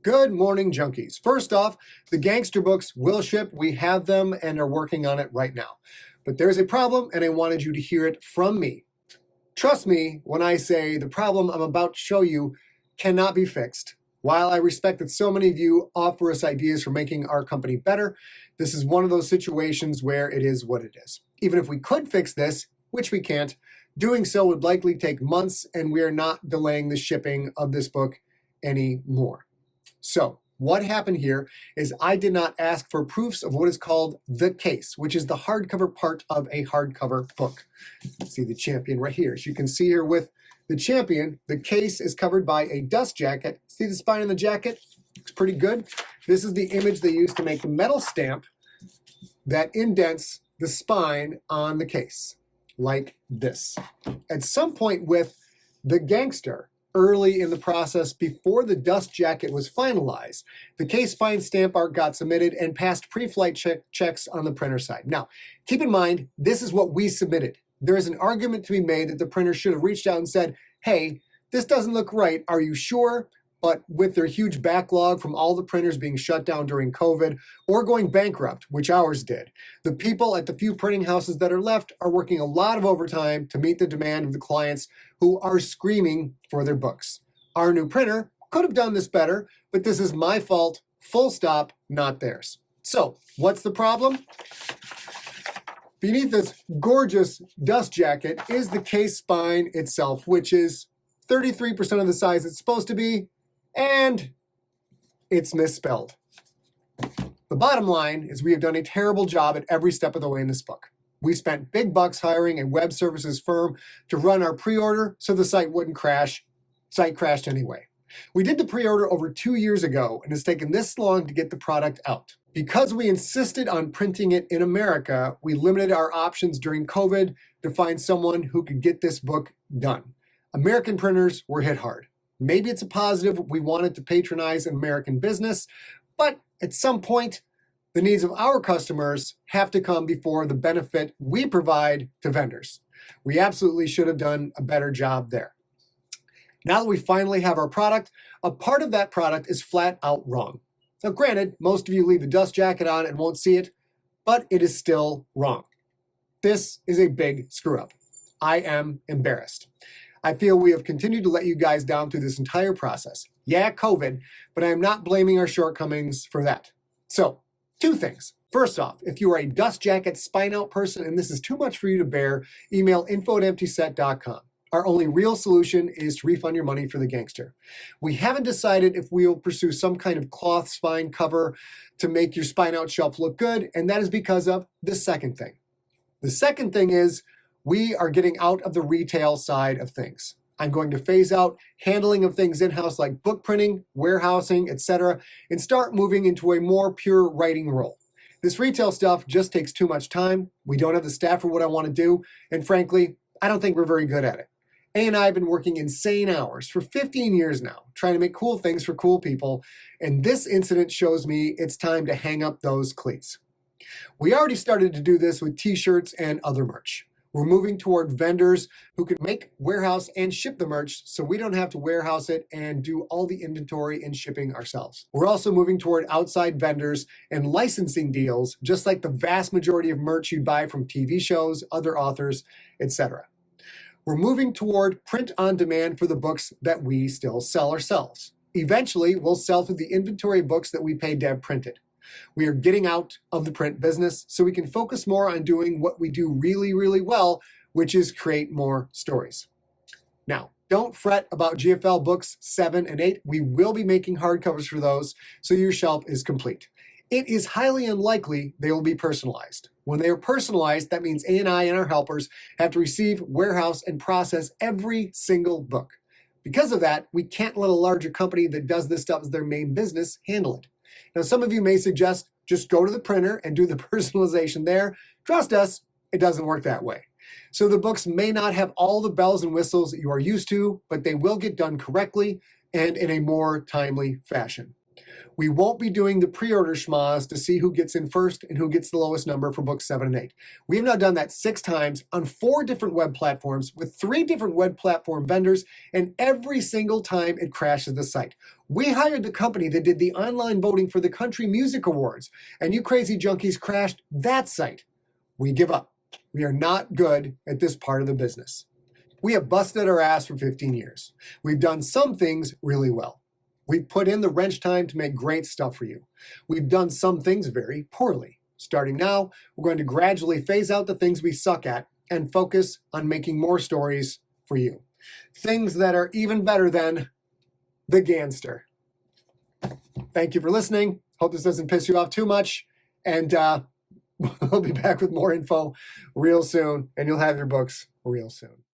Good morning, junkies. First off, the Gangster books will ship. We have them and are working on it right now. But there's a problem, and I wanted you to hear it from me. Trust me when I say the problem I'm about to show you cannot be fixed. While I respect that so many of you offer us ideas for making our company better, this is one of those situations where it is what it is. Even if we could fix this, which we can't, doing so would likely take months, and we are not delaying the shipping of this book anymore. So what happened here is I did not ask for proofs of what is called the case, which is the hardcover part of a hardcover book. See the champion right here. As you can see here with the champion, the case is covered by a dust jacket. See the spine on the jacket? Looks pretty good. This is the image they used to make the metal stamp that indents the spine on the case, like this. At some point with the GANGSTER, early in the process, before the dust jacket was finalized, the case spine stamp art got submitted and passed pre-flight checks on the printer side. Now, keep in mind, this is what we submitted. There is an argument to be made that the printer should have reached out and said, hey, this doesn't look right, are you sure? But with their huge backlog from all the printers being shut down during COVID or going bankrupt, which ours did, the people at the few printing houses that are left are working a lot of overtime to meet the demand of the clients who are screaming for their books. Our new printer could have done this better, but this is my fault, full stop, not theirs. So, what's the problem? Beneath this gorgeous dust jacket is the case spine itself, which is 33% of the size it's supposed to be, and it's misspelled. The bottom line is we have done a terrible job at every step of the way in this book. We spent big bucks hiring a web services firm to run our pre-order so the site wouldn't crash. Site crashed anyway. We did the pre-order over 2 years ago, and it's taken this long to get the product out. Because we insisted on printing it in America, we limited our options during COVID to find someone who could get this book done. American printers were hit hard. Maybe it's a positive. We wanted to patronize an American business, but at some point, the needs of our customers have to come before the benefit we provide to vendors. We absolutely should have done a better job there. Now that we finally have our product, a part of that product is flat out wrong. Now, granted, most of you leave the dust jacket on and won't see it, but it is still wrong. This is a big screw up. I am embarrassed. I feel we have continued to let you guys down through this entire process. Yeah, COVID, but I am not blaming our shortcomings for that. So, 2 things. First off, if you are a dust jacket spine out person and this is too much for you to bear, email info@emptyset.com. Our only real solution is to refund your money for the GANGSTER. We haven't decided if we'll pursue some kind of cloth spine cover to make your spine out shelf look good, and that is because of the second thing. The second thing is we are getting out of the retail side of things. I'm going to phase out handling of things in-house like book printing, warehousing, etc., and start moving into a more pure writing role. This retail stuff just takes too much time. We don't have the staff for what I want to do, and frankly, I don't think we're very good at it. A and I have been working insane hours for 15 years now, trying to make cool things for cool people, and this incident shows me it's time to hang up those cleats. We already started to do this with t-shirts and other merch. We're moving toward vendors who can make, warehouse, and ship the merch so we don't have to warehouse it and do all the inventory and shipping ourselves. We're also moving toward outside vendors and licensing deals, just like the vast majority of merch you buy from TV shows, other authors, etc. We're moving toward print on demand for the books that we still sell ourselves. Eventually, we'll sell through the inventory books that we pay Deb printed. We are getting out of the print business so we can focus more on doing what we do really, really well, which is create more stories. Now, don't fret about GFL Books 7 and 8. We will be making hardcovers for those, so your shelf is complete. It is highly unlikely they will be personalized. When they are personalized, that means A&I and our helpers have to receive, warehouse, and process every single book. Because of that, we can't let a larger company that does this stuff as their main business handle it. Now, some of you may suggest just go to the printer and do the personalization there. Trust us, it doesn't work that way. So the books may not have all the bells and whistles that you are used to, but they will get done correctly and in a more timely fashion. We won't be doing the pre-order schmaz to see who gets in first and who gets the lowest number for books 7 and 8. We have now done that 6 times on 4 different web platforms with 3 different web platform vendors, and every single time it crashes the site. We hired the company that did the online voting for the Country Music Awards, and you crazy junkies crashed that site. We give up. We are not good at this part of the business. We have busted our ass for 15 years. We've done some things really well. We've put in the wrench time to make great stuff for you. We've done some things very poorly. Starting now, we're going to gradually phase out the things we suck at and focus on making more stories for you. Things that are even better than the GANGSTER. Thank you for listening. Hope this doesn't piss you off too much. And we'll be back with more info real soon, and you'll have your books real soon.